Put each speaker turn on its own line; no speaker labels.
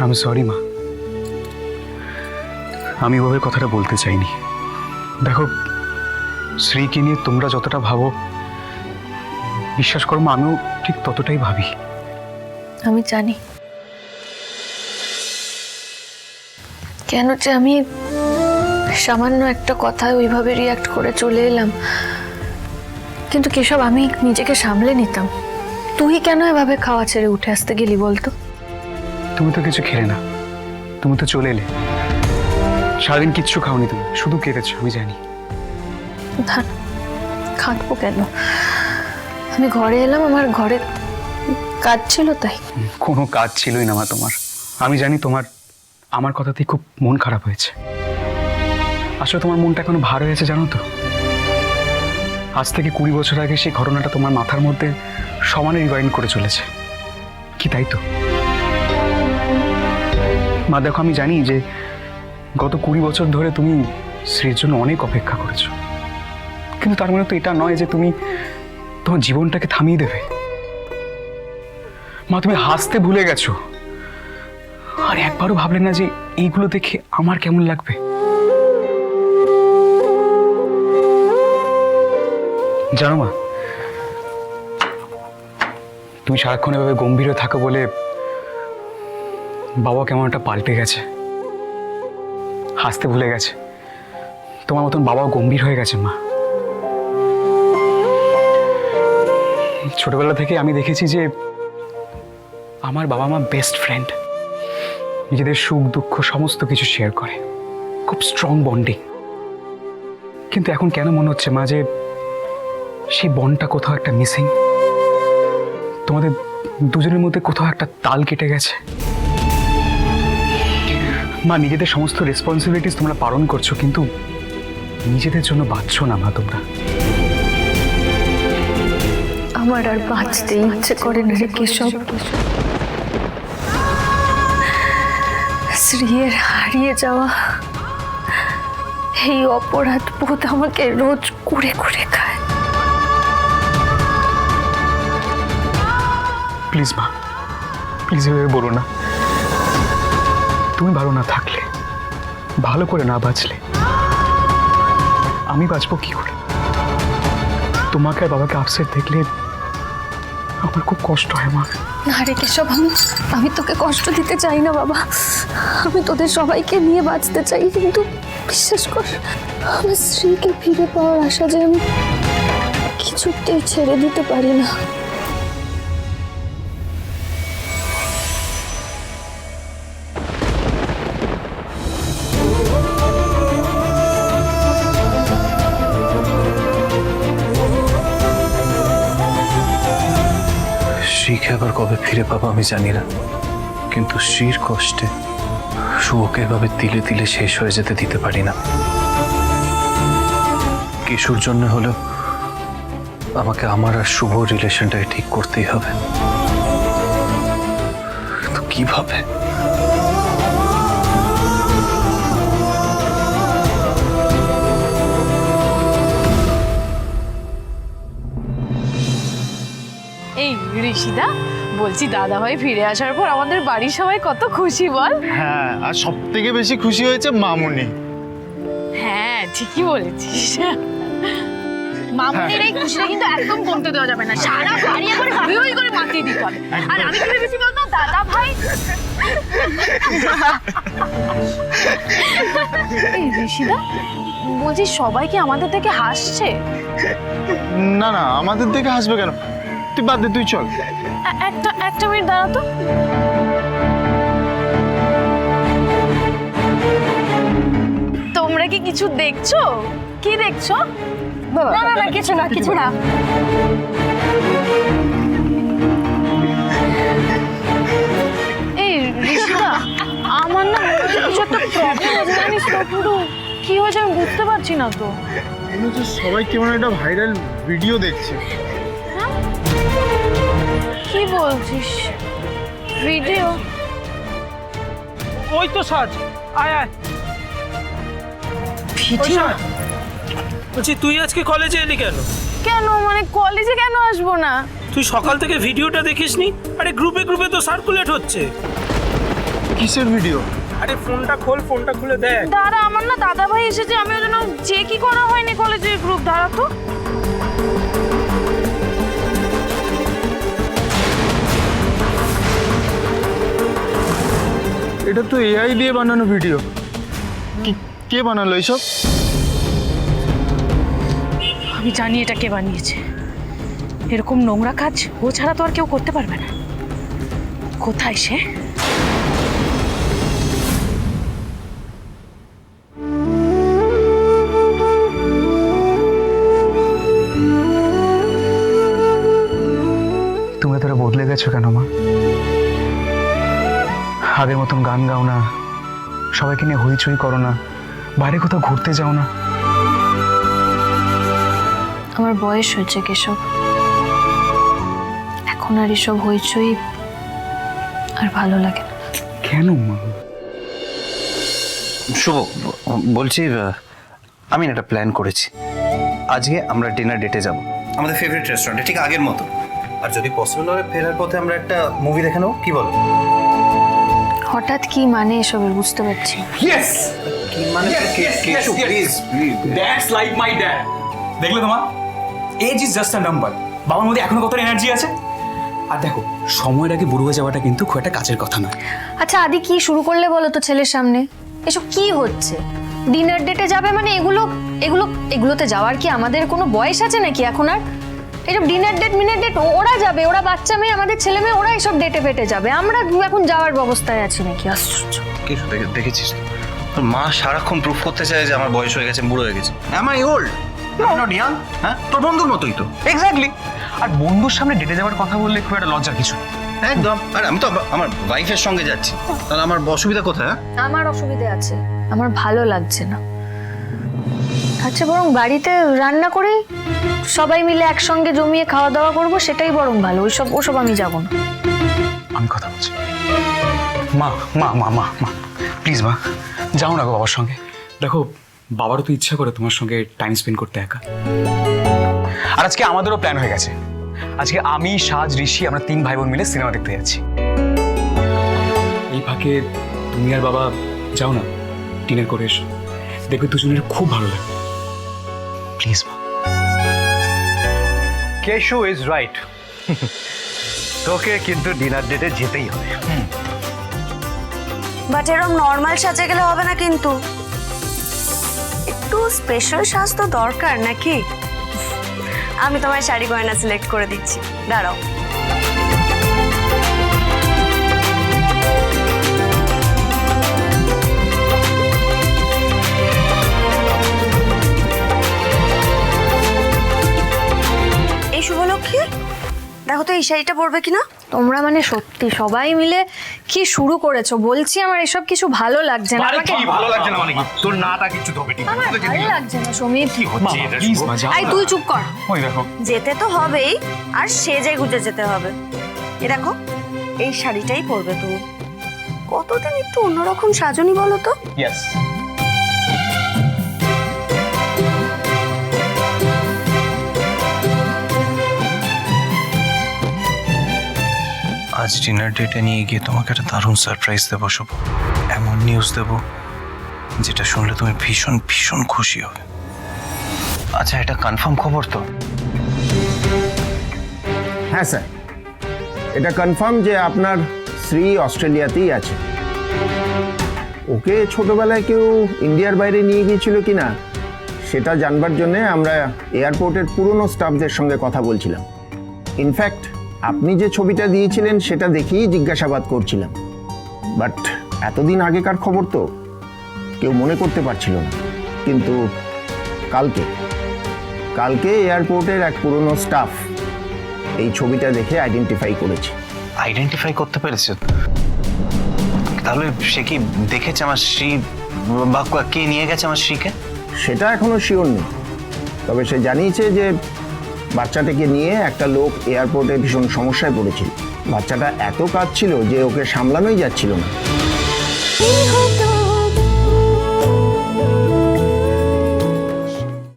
আমি সরি মা, আমি ওভাবে কথাটা বলতে চাইনি। দেখো, শ্রীকে নিয়ে তোমরা যতটা ভাবো, বিশ্বাস করো মা, আমিও ঠিক ততটাই ভাবি।
আমি জানি কেন যে আমি সামান্য একটা কথায় ওইভাবে রিয়াক্ট করে চলে এলাম, কিন্তু কেশব আমি নিজেকে সামলে নিতাম। তুই কেন এভাবে খাওয়া ছেড়ে উঠে আসতে গেলি বলতো?
তুমি তো কিছু খেলে না, তুমি তো চলে এলে, সারাদিন কিচ্ছু খাওনি, তুমি শুধু কেঁদেছো, আমি জানি।
না, খাটবো কেন? আমি ঘরে এলাম, আমার ঘরে কাজ ছিল তাই।
কোনো কাজ ছিলই না মা তোমার। আমি জানি তোমার আমার কথাতেই খুব মন খারাপ হয়েছে। আসলে তোমার মনটা এখনো ভার হয়েছে, জানো তো। আজ থেকে 20 বছর আগে সেই ঘটনাটা তোমার মাথার মধ্যে সমানে রিভাইন্ড করে চলেছে, কি তাই তো? মা দেখো, আমি জানি যে গত 20 বছর ধরে তুমি শ্রীর জন্য অনেক অপেক্ষা করেছো, কিন্তু তার মানে তো এটা নয় যে তুমি তোমার জীবনটাকে থামিয়ে দেবে। মা, তুমি হাসতে ভুলে গেছো, আর একবারও ভাবলে না যে এইগুলো দেখে আমার কেমন লাগবে? জানো মা, তুমি সারাক্ষণ এভাবে গম্ভীর হয়ে থাকো বলে বাবা কেমন একটা পাল্টে গেছে, হাসতে ভুলে গেছে। তোমার মতন বাবাও গম্ভীর হয়ে গেছে মা। ছোটবেলা থেকে আমি দেখেছি যে আমার বাবা মা বেস্ট ফ্রেন্ড, নিজেদের সুখ দুঃখ সমস্ত কিছু শেয়ার করে, খুব স্ট্রং বন্ডিং। কিন্তু এখন কেন মনে হচ্ছে মা যে সেই বন্ডটা কোথাও একটা মিসিং, তোমাদের দুজনের মধ্যে কোথাও একটা তাল কেটে গেছে। মা, নিজেদের সমস্ত রেসপন্সিবিলিটিস তোমরা পালন করছো, কিন্তু নিজেদের জন্য বাঁচছো না মা তোমরা।
আমার আর বাঁচতে ইচ্ছে করে না রে কেশব। শ্রীয়ের হারিয়ে যাওয়া এই অপরাধ বোধ আমাকে রোজ করে করে খায়।
প্লিজ মা, প্লিজ এভাবে বলো না। তুমি ভালো না থাকলে, ভালো করে না বাঁচলে আমি বাঁচবো কি করে? তোমাকে আর বাবাকে আপসেট দেখলে আমার খুব কষ্ট হয় মা।
না রে কেশব, আমি তোকে কষ্ট দিতে চাই না বাবা। আমি তোদের সবাইকে নিয়ে বাঁচতে চাই, কিন্তু বিশ্বাস কর, আমার স্ত্রীকে ফিরে পাওয়ার আশা যে আমি কিছুতেই ছেড়ে দিতে পারি না।
শ্রীকে আবার কবে ফিরে পাবো আমি জানি না, কিন্তু শ্রীর কষ্টে শুভকে এভাবে তিলে তিলে শেষ হয়ে যেতে দিতে পারি না। কিশোর জন্য হলেও আমাকে আমার আর শুভ রিলেশনটাকে ঠিক করতেই হবে। তো কিভাবে?
এই ঋষিদা, বলছি দাদা ভাই ফিরে আসার পর আমাদের বাড়ির সবাই কত খুশি বল।
হ্যাঁ, আর সব থেকে বেশি খুশি হয়েছে মামুনি।
হ্যাঁ, ঠিকই বলেছিস। মামুনির এই খুশিটা কিন্তু একদম কমতে দেওয়া যাবে না, সারা বাড়ি করে হই হই করে মাতিয়ে দিতে হবে। আর আমি কি ভেবেছি বলতো, দাদা ভাই এই ঋষিদা, বলছি সবাই কি আমাদের দেখে হাসছে?
না না, আমাদের দেখে হাসবে কেন? তুই বাদ দে, তুই চল।
একটা মিনিট দাঁড়া তো। তোমরা কি কিছু দেখছো? কি দেখছো? না না না, কিছু না, কিছু না। এই ঋষিতা, আমার না কিছু একটা প্রবলেম আছে, জানিস তো? পুরো কি হয়েছে আমি বুঝতে পারছি না তো।
সবাই কেমন একটা ভাইরাল ভিডিও দেখছে।
কি বলছিস? ভিডিও?
ওই তো সাজ, আয় আয়।
ভিডিও?
বলছি তুই আজকে কলেজে এলি কেন?
কেন, মানে কলেজে কেন আসবো না?
তুই সকাল থেকে ভিডিওটা দেখিসনি? আরে গ্রুপে গ্রুপে তো সার্কুলেট হচ্ছে।
কিসের ভিডিও?
আরে ফোনটা খোল, ফোনটা খুলে দেখ।
দাঁড়া, আমার না দাদা ভাই এসেছে, আমি ওই জন্য চেকই করা হয়নি কলেজের গ্রুপ। দাঁড়া তো।
এটা তো এআই দিয়ে বানানো ভিডিও। কে বানালো এইসব?
আমি জানি এটা কে বানিয়েছে। এরকম নোংরা কাজ ও ছাড়া তো আর কেউ করতে পারবে না। কোথায় সে?
তুমি তোরা বদলে গেছো কেন মা? আগের মতন গান গাও না, সবাইকে নিয়ে হইচই করো না, বাইরে কোথাও ঘুরতে যাও না।
আমার বয়স হয়েছে কেশব, এখন আর এসব হইচই আর ভালো লাগে না।
কেন মা?
শুভ, বলছি আমি একটা প্ল্যান করেছি। আজকে আমরা ডিনার ডেটে যাব আমাদের ফেভারিট রেস্টুরেন্টে, ঠিক আগের মতো। আর যদি পসিবল হয় ফেরার পথে আমরা একটা মুভি দেখে নেবো, কি বলো?
হঠাৎ কি মানে এসবের বুঝতে পারছি না।
ইয়েস,
কি মানে? Please
that's like my dad. দেখলে তোমার age is just a number. বাবার মধ্যে এখনো কত এনার্জি আছে। আর দেখো, সময়ের আগে বুড়ো হয়ে যাওয়াটা কিন্তু খুব একটা কাছের কথা নয়।
আচ্ছা আদি, কি শুরু করলে বলো তো ছেলের সামনে? এসব কি হচ্ছে? ডিনার ডেটে যাবে মানে এগুলোতে যাওয়ার কি আমাদের কোনো বয়স আছে নাকি এখন আর? এসব ডিনার ডেট মিনার ডেট ওরা যাবে, ওরা বাচ্চা মেয়ে, আমাদের ছেলে মেয়ে, ওরা এসব ডেটে ফেটে যাবে। আমরা এখন যাওয়ার অবস্থায় আছি নাকি? আশ্চর্য।
কিছু দেখেছিস তো? তোর মা সারাক্ষণ প্রুফ করতে চায় যে আমার বয়স হয়ে গেছে, বুড়ো হয়ে গেছে। Am I old? Not young. হ্যাঁ, তোর বন্ধুর মতোই তো।
এক্স্যাক্টলি। আর বন্ধুর সামনে ডেটে যাওয়ার কথা বললে খুব একটা লজ্জার কিছু নেই।
একদম। আর আমি তো আমার ওয়াইফের সঙ্গে যাচ্ছি, তাহলে আমার অসুবিধা কোথায়?
আমার অসুবিধে আছে, আমার ভালো লাগছে না। আচ্ছা বরং বাড়িতে রান্না করি, সবাই মিলে একসঙ্গে জমিয়ে খাওয়া দাওয়া করবো, সেটাই বরং ভালো। ওসব আমি যাবো না।
আমি কথা বলছি। মা মা মা মা মা প্লিজ মা, যাও না গো বাবার সঙ্গে। দেখো, বাবারও তো ইচ্ছা করে তোমার সঙ্গে টাইম স্পেন্ড করতে একা। আর আজকে আমাদেরও প্ল্যান হয়ে গেছে। আজকে আমি, সাজ, ঋষি, আমরা 3 ভাই বোন মিলে সিনেমা দেখতে যাচ্ছি। এই ফাঁকে তুমি আর বাবা যাও না, ডিনার করে এসো, দেখবে দুজনের খুব ভালো লাগবে। প্লিজ মা।
Keshu is right. তোকে কিন্তু ডিনার ডেটে যেতেই হবে।
বাট এরকম নর্মাল সাজে গেলে হবে না, কিন্তু একটু স্পেশাল সাজ তো দরকার নাকি? আমি তোমার শাড়ি গয়না সিলেক্ট করে দিচ্ছি, দাঁড়াও। এই শুভলক্ষ্মী, দেখো তো এই শাড়িটা পরবে কিনা?
তোমরা মানে সত্যি সবাই মিলে কি শুরু করেছো? বলছি আমার এসব কিছু ভালো লাগছে না। আমাকে
ভালো লাগছে না মানে কি? তোর নাটা কিছু ধোবে ঠিক
আমার ভালো লাগছে না সমীর।
কি হচ্ছে এটা?
প্লিজ মা, যাও
এই
না।
তুই চুপ কর।
ওই দেখো,
যেতে তো হবেই, আর সেজে গুজে যেতে হবে। এ দেখো, এই শাড়িটাই পরবে তুমি। কতদিন একটু অন্যরকম সাজনি বলো তো?
ইয়েস।
আজ ডিনার ডেটে নিয়ে গিয়ে তোমাকে একটা দারুণ সারপ্রাইজ দেবো শুভ। এমন নিউজ দেবো যেটা শুনলে তুমি ভীষণ ভীষণ খুশি হবে। আচ্ছা, এটা কনফার্ম খবর তো?
হ্যাঁ স্যার, এটা কনফার্ম যে আপনার শ্রী অস্ট্রেলিয়াতেই আছে। ওকে ছোটবেলায় কেউ ইন্ডিয়ার বাইরে নিয়ে গিয়েছিল কিনা সেটা জানবার জন্য আমরা এয়ারপোর্টের পুরনো স্টাফদের সঙ্গে কথা বলছিলাম। ইনফ্যাক্ট আপনি যে ছবিটা দিয়েছিলেন সেটা দেখেই জিজ্ঞাসাবাদ করছিলাম। বাট এতদিন আগেকার খবর তো কেউ মনে করতে পারছিল না। কিন্তু কালকে এয়ারপোর্টের এক পুরনো স্টাফ এই ছবিটা দেখে আইডেন্টিফাই করেছে।
আইডেন্টিফাই করতে পেরেছে? তাহলে সে কি দেখেছে আমার শ্রী, বা কে নিয়ে গেছে আমার শ্রীকে?
সেটা এখনো শিওর নেই, তবে সে জানিয়েছে যে বাচ্চাটাকে নিয়ে একটা লোক এয়ারপোর্টে ভীষণ সমস্যায় পড়েছিল। বাচ্চাটা এত কাঁদছিল যে ওকে সামলানোই যাচ্ছিল না।